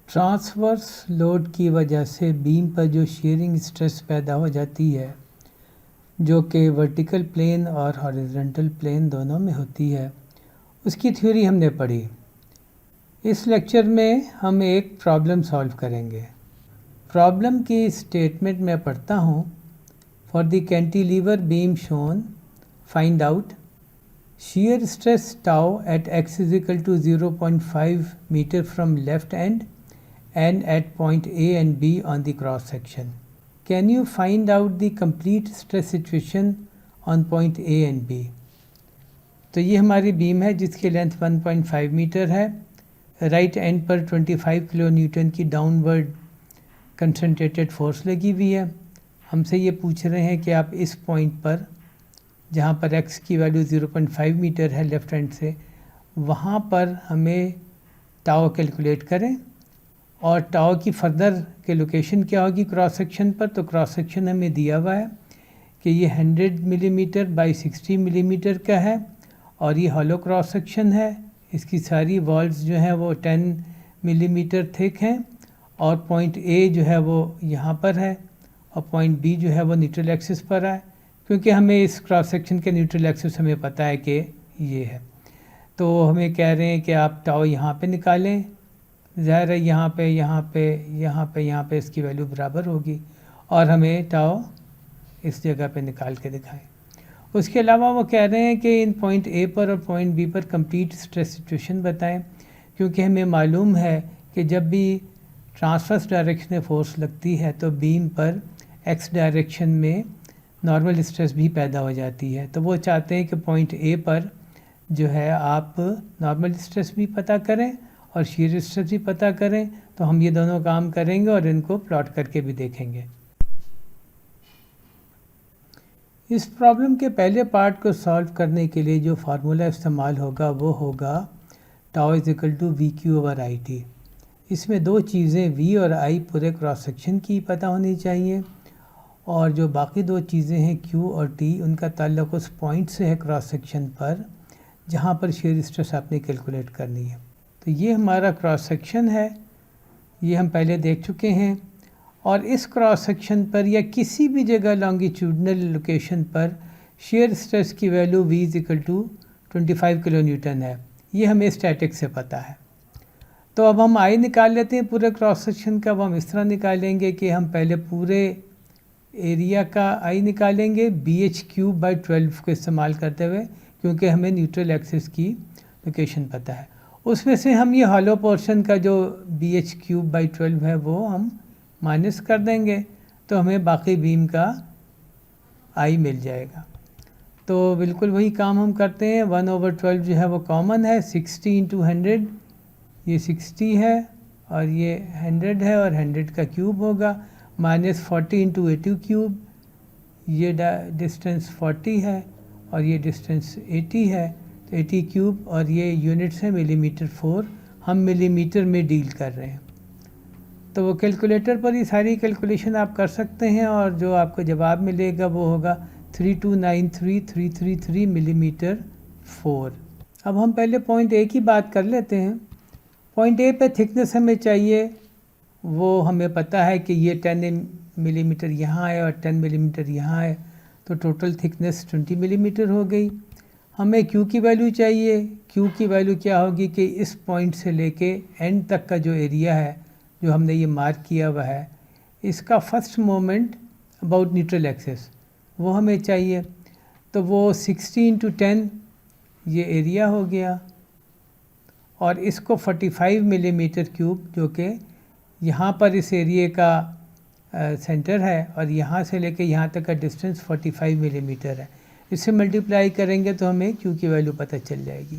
Transverse load की वजह से बीम पर जो शीयरिंग स्ट्रेस पैदा हो जाती है, जो कि वर्टिकल प्लेन और हॉरिजॉन्टल प्लेन दोनों में होती है, उसकी थ्योरी हमने पढ़ी। इस लेक्चर में हम एक प्रॉब्लम सॉल्व करेंगे। प्रॉब्लम की स्टेटमेंट मैं पढ़ता हूँ। For the cantilever beam shown, find out shear stress tau at x is equal to 0.5 meter from left end and at point A and B on the cross section. Can you find out the complete stress situation on point A and B? तो ये हमारी beam है जिसकी length 1.5 metre है। Right and पर 25 kilo Newton की downward concentrated force लगी हुई है। हमसे ये पूछ रहे हैं कि आप इस पॉइंट पर, जहाँ पर x की वैल्यू 0.5 मीटर है लेफ़्ट हैंड से, वहाँ पर हमें टाओ कैलकुलेट करें और टाओ की फर्दर के लोकेशन क्या होगी क्रॉस सेक्शन पर। तो क्रॉस सेक्शन हमें दिया हुआ है कि ये 100 मिलीमीटर बाई 60 मिलीमीटर का है और ये हॉलो क्रॉस सेक्शन है। इसकी सारी वॉल्स जो हैं वो 10 मिलीमीटर थिक हैं और पॉइंट A जो है वो यहाँ पर है और पॉइंट B जो है वो न्यूट्रल एक्सिस पर है, क्योंकि हमें इस क्रॉस सेक्शन के न्यूट्रल एक्सिस हमें पता है कि ये है। तो हमें कह रहे हैं कि आप टाओ यहाँ पे निकालें। ज़ाहिर है यहाँ पे यहाँ पे यहाँ पे यहाँ पे इसकी वैल्यू बराबर होगी और हमें टाओ इस जगह पे निकाल के दिखाएं। उसके अलावा वो कह रहे हैं कि इन पॉइंट A पर और पॉइंट B पर कंप्लीट स्ट्रेस सिचुएशन बताएं, क्योंकि हमें मालूम है कि जब भी ट्रांसवर्स डायरेक्शन में फोर्स लगती है तो बीम पर x डायरेक्शन में नॉर्मल स्ट्रेस भी पैदा हो जाती है। तो वो चाहते हैं कि पॉइंट A पर जो है आप नॉर्मल स्ट्रेस भी पता करें और शीयर स्ट्रेस भी पता करें। तो हम ये दोनों काम करेंगे और इनको प्लॉट करके भी देखेंगे। इस प्रॉब्लम के पहले पार्ट को सॉल्व करने के लिए जो फार्मूला इस्तेमाल होगा वो होगा tau is equal to V Q over I T. इसमें दो चीज़ें V और I पूरे क्रॉस सेक्शन की पता होनी चाहिए और जो बाकी दो चीज़ें हैं Q और T, उनका ताल्लुक उस पॉइंट से है क्रॉस सेक्शन पर जहाँ पर शेयर स्ट्रेस आपने कैलकुलेट करनी है। तो ये हमारा क्रॉस सेक्शन है, ये हम पहले देख चुके हैं। और इस क्रॉस सेक्शन पर या किसी भी जगह लॉन्गिट्यूडनल लोकेशन पर शेयर स्ट्रेस की value V is equal to 25 kilo newton है। ये हमें स्टैटिक से पता है। तो अब हम I निकाल लेते हैं पूरे क्रॉस सेक्शन का। अब हम इस तरह निकालेंगे कि हम पहले पूरे एरिया का I निकालेंगे BH³/12 को इस्तेमाल करते हुए, क्योंकि हमें न्यूट्रल एक्सिस की लोकेशन पता है। उसमें से हम ये हॉलो पोर्शन का जो BH³/12 है वो हम माइनस कर देंगे, तो हमें बाकी बीम का I मिल जाएगा। तो बिल्कुल वही काम हम करते हैं। 1/12 जो है वो कॉमन है, 60 × 100, ये 60 है और ये 100 है और 100 का क्यूब होगा, माइनस 40 × 80³, ये डिस्टेंस 40 है और ये डिस्टेंस 80 है। तो 80³ और ये यूनिट्स है मिलीमीटर 4, हम मिलीमीटर में डील कर रहे हैं। तो वो कैलकुलेटर पर ही सारी कैलकुलेशन आप कर सकते हैं और जो आपको जवाब मिलेगा वो होगा 3293333 मिलीमीटर 4। अब हम पहले पॉइंट A की बात कर लेते हैं। पॉइंट A पे थिकनेस हमें चाहिए, वो हमें पता है कि ये 10 मिलीमीटर यहाँ है और 10 मिलीमीटर यहाँ है, तो टोटल थिकनेस 20 मिलीमीटर हो गई। हमें Q की वैल्यू चाहिए। Q की वैल्यू क्या होगी कि इस पॉइंट से लेके एंड तक का जो एरिया है जो हमने ये मार्क किया हुआ है, इसका first moment about neutral axis वो हमें चाहिए। तो वो 60 × 10 ये एरिया हो गया और इसको 45 मिलीमीटर क्यूब, जो कि यहाँ पर इस एरिया का सेंटर है और यहाँ से लेके यहाँ तक का डिस्टेंस 45 मिलीमीटर है। इससे मल्टीप्लाई करेंगे तो हमें Q की वैल्यू पता चल जाएगी।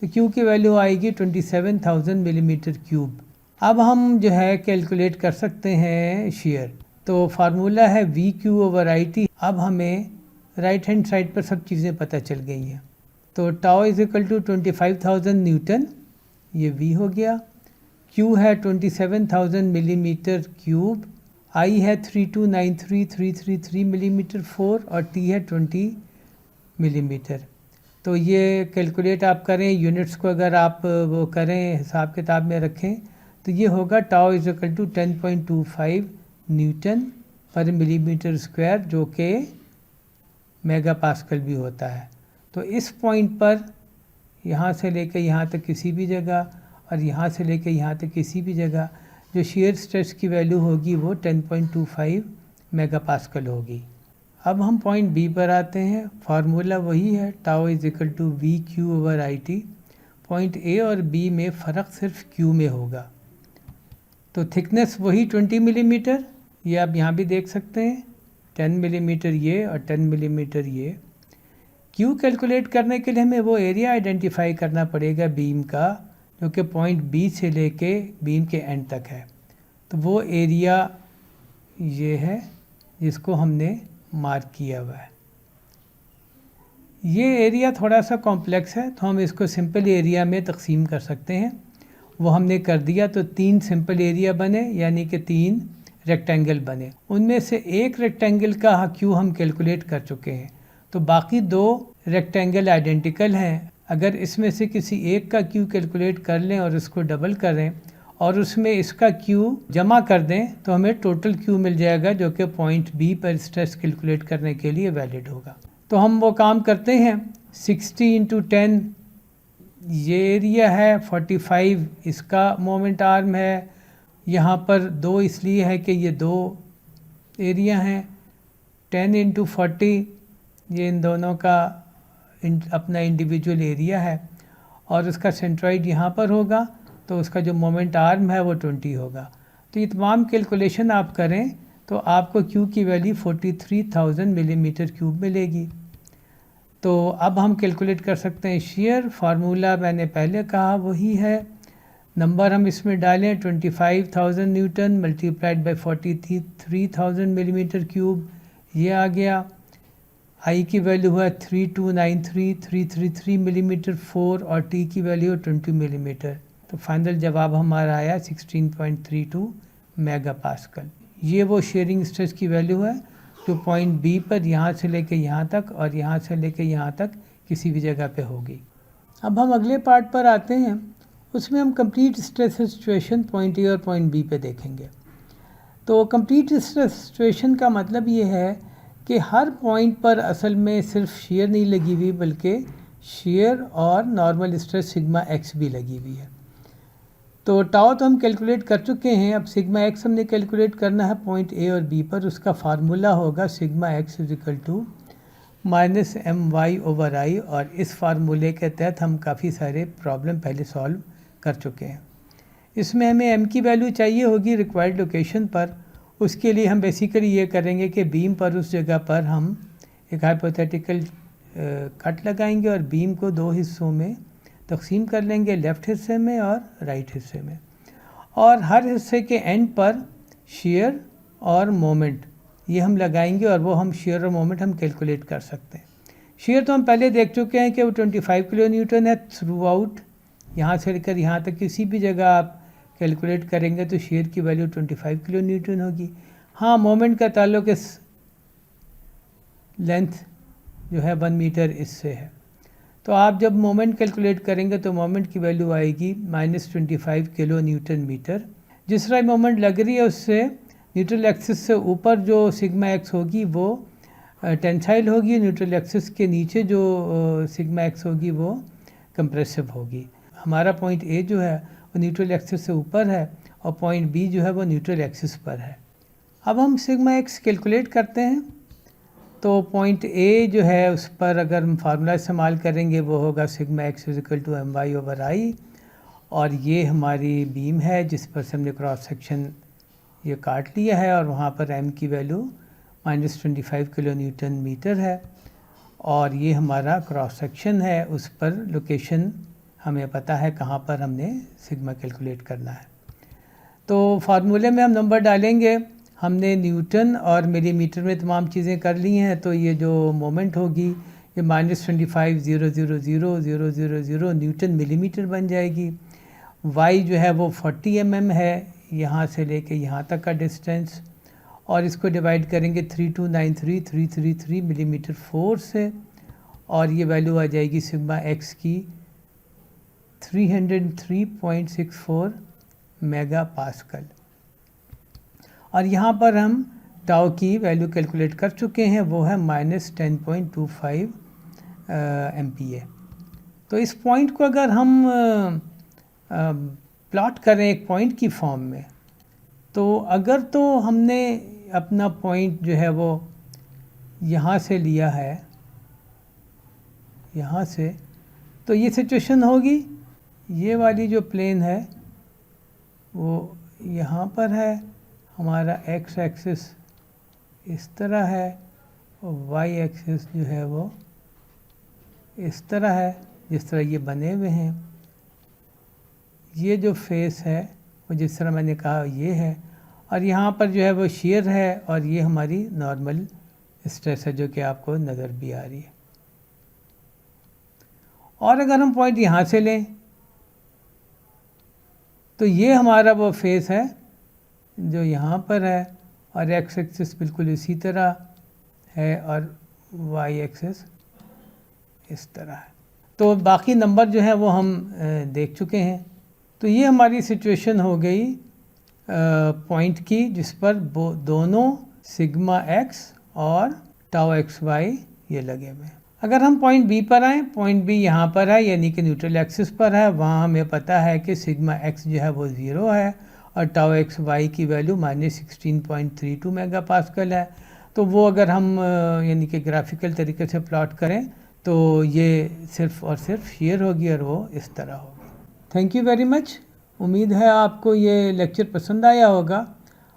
तो Q की वैल्यू आएगी 27,000 मिलीमीटर क्यूब। अब हम जो है कैलकुलेट कर सकते हैं शेयर। तो फार्मूला है VQ/IT। अब हमें राइट हैंड साइड पर सब चीज़ें पता चल गई हैं। तो tau is equal to 25,000 newton, ये V हो गया। Q है 27,000 मिलीमीटर क्यूब, I है 3293333 मिलीमीटर 4 और T है 20 मिलीमीटर। तो ये कैलकुलेट आप करें, यूनिट्स को अगर आप वो करें हिसाब किताब में रखें तो ये होगा tau is equal to 10.25 newton पर मिलीमीटर स्क्वायर, जो कि मेगा पास्कल भी होता है। तो इस पॉइंट पर यहाँ से लेकर यहाँ तक किसी भी जगह और यहाँ से लेकर यहाँ तक किसी भी जगह जो shear स्ट्रेस की वैल्यू होगी वो 10.25 मेगा पास्कल होगी। अब हम पॉइंट बी पर आते हैं। फार्मूला वही है, tau is equal to V Q over I T. Point A और बी में फ़र्क सिर्फ क्यू में होगा। तो थिकनेस वही 20 मिलीमीटर, ये आप यहाँ भी देख सकते हैं, 10 मिलीमीटर ये और 10 मिलीमीटर ये। क्यू कैलकुलेट करने के लिए हमें वो एरिया आइडेंटिफाई करना पड़ेगा बीम का, जो कि पॉइंट बी से लेके बीम के एंड तक है। तो वो एरिया ये है जिसको हमने मार्क किया हुआ है। ये एरिया थोड़ा सा कॉम्प्लेक्स है, तो हम इसको सिंपल एरिया में तकसीम कर सकते हैं। वो हमने कर दिया, तो 3 सिंपल एरिया बने, यानी कि 3 रेक्टेंगल बने। उनमें से एक रेक्टेंगल का क्यू हम कैलकुलेट कर चुके हैं, तो बाकी 2 रेक्टेंगल आइडेंटिकल हैं। अगर इसमें से किसी एक का क्यू कैलकुलेट कर लें और उसको डबल करें और उसमें इसका क्यू जमा कर दें, तो हमें टोटल क्यू मिल जाएगा, जो कि पॉइंट बी पर स्ट्रेस कैलकुलेट करने के लिए वैलिड होगा। तो हम वो काम करते हैं। 60 × 10 ये एरिया है, 45 इसका मोमेंट आर्म है। यहाँ पर 2 इसलिए है कि ये 2 एरिया हैं। 10 × 40 ये इन दोनों का अपना इंडिविजुअल एरिया है, और उसका सेंट्रॉइड यहाँ पर होगा, तो उसका जो मोमेंट आर्म है वो 20 होगा। तो ये तमाम कैलकुलेशन आप करें तो आपको क्यू की वैल्यू 43,000 मिलीमीटर क्यूब मिलेगी। तो अब हम कैलकुलेट कर सकते हैं शेयर। फार्मूला मैंने पहले कहा वही है, नंबर हम इसमें डालें 25,000 Newton multiplied by 43,000 millimetre cube, ये आ गया। आई की वैल्यू हुआ 3293,333 मिलीमीटर 4 और टी की वैल्यू 20 मिलीमीटर। तो फाइनल जवाब हमारा आया 16.32 मेगा पास्कल। ये वो शेयरिंग स्ट्रेस की वैल्यू है जो पॉइंट बी पर यहाँ से लेके यहाँ तक और यहाँ से लेके यहाँ तक किसी भी जगह पे होगी। अब हम अगले पार्ट पर आते हैं, उसमें हम complete stress situation point A और पॉइंट बी पे देखेंगे। तो कंप्लीट स्ट्रेस सिचुएशन का मतलब ये है कि हर पॉइंट पर असल में सिर्फ शेयर नहीं लगी हुई, बल्कि शेयर और नॉर्मल स्ट्रेस सिग्मा एक्स भी लगी हुई है। तो टाउ तो हम कैलकुलेट कर चुके हैं, अब सिग्मा एक्स हमने कैलकुलेट करना है पॉइंट ए और बी पर। उसका फार्मूला होगा sigma x is equal to -my/i, और इस फार्मूले के तहत हम काफ़ी सारे प्रॉब्लम पहले सॉल्व कर चुके हैं। इसमें हमें m की वैल्यू चाहिए होगी रिक्वायर्ड लोकेशन पर। उसके लिए हम बेसिकली ये करेंगे कि बीम पर उस जगह पर हम एक हाइपोथेटिकल कट लगाएंगे और बीम को 2 हिस्सों में तकसीम कर लेंगे, लेफ़्ट हिस्से में और राइट हिस्से में, और हर हिस्से के एंड पर शेयर और मोमेंट ये हम लगाएंगे, और वो हम शेयर और मोमेंट हम कैलकुलेट कर सकते हैं। शेयर तो हम पहले देख चुके हैं कि वो 25 किलो न्यूटन है थ्रू आउट, यहाँ से लेकर यहाँ तक किसी भी जगह आप कैलकुलेट करेंगे तो शेयर की वैल्यू 25 किलो न्यूटन होगी। हाँ, मोमेंट का ताल्लुक इस लेंथ जो है 1 मीटर इससे है। तो आप जब मोमेंट कैलकुलेट करेंगे तो मोमेंट की वैल्यू आएगी -25 किलो न्यूटन मीटर। जिस तरह मोमेंट लग रही है उससे न्यूट्रल एक्सिस से ऊपर जो सिग्मा एक्स होगी वो टेंसाइल होगी, न्यूट्रल एक्सिस के नीचे जो सिग्मा एक्स होगी वो कंप्रेसिव होगी। हमारा पॉइंट ए जो है वो न्यूट्रल एक्सिस से ऊपर है और पॉइंट बी जो है वो न्यूट्रल एक्सिस पर है। अब हम सिग्मा एक्स कैलकुलेट करते हैं। तो पॉइंट ए जो है उस पर अगर हम फार्मूला इस्तेमाल करेंगे वो होगा sigma x is equal to my/i, और ये हमारी बीम है जिस पर से हमने क्रॉस सेक्शन ये काट लिया है, और वहाँ पर m की वैल्यू -25 किलो न्यूटन मीटर है, और ये हमारा क्रॉस सेक्शन है, उस पर लोकेशन हमें पता है कहाँ पर हमने सिग्मा कैलकुलेट करना है। तो फार्मूले में हम नंबर डालेंगे, हमने न्यूटन और मिलीमीटर में तमाम चीज़ें कर ली हैं, तो ये जो मोमेंट होगी ये -25,000,000 न्यूटन मिलीमीटर बन जाएगी। y जो है वो 40 mm है यहाँ से लेके यहाँ तक का डिस्टेंस, और इसको डिवाइड करेंगे 3293,333 मिलीमीटर 4 से, और ये वैल्यू आ जाएगी सिग्मा एक्स की 303.64 मेगा पास्कल। और यहाँ पर हम टाउ की वैल्यू कैलकुलेट कर चुके हैं, वो है -10.25 MPa। तो इस पॉइंट को अगर हम प्लॉट करें एक पॉइंट की फॉर्म में, तो अगर तो हमने अपना पॉइंट जो है वो यहाँ से लिया है, यहाँ से, तो ये सिचुएशन होगी, ये वाली जो प्लेन है वो यहाँ पर है, हमारा एक्स एक्सिस इस तरह है और वाई एक्सिस जो है वो इस तरह है, जिस तरह ये बने हुए हैं। ये जो फेस है वो जिस तरह मैंने कहा ये है, और यहाँ पर जो है वो शेयर है, और ये हमारी नॉर्मल स्ट्रेस है जो कि आपको नज़र भी आ रही है। और अगर हम पॉइंट यहाँ से लें तो ये हमारा वो फेस है जो यहाँ पर है, और एक्स एक्सिस बिल्कुल इसी तरह है, और वाई एक्सिस इस तरह है। तो बाकी नंबर जो है वो हम देख चुके हैं। तो ये हमारी सिचुएशन हो गई पॉइंट की जिस पर दोनों सिग्मा एक्स और टाउ एक्स वाई ये लगे हुए हैं। अगर हम पॉइंट बी पर आएँ, पॉइंट बी यहाँ पर है, यानी कि न्यूट्रल एक्सिस पर है, वहाँ हमें पता है कि सिग्मा एक्स जो है वो 0 है और टाउ एक्स वाई की वैल्यू -16.32 मेगा पास्कल है। तो वो अगर हम यानी कि ग्राफिकल तरीके से प्लॉट करें तो ये सिर्फ और सिर्फ शेयर होगी और वो इस तरह होगी। Thank you very much. उम्मीद है आपको ये लेक्चर पसंद आया होगा।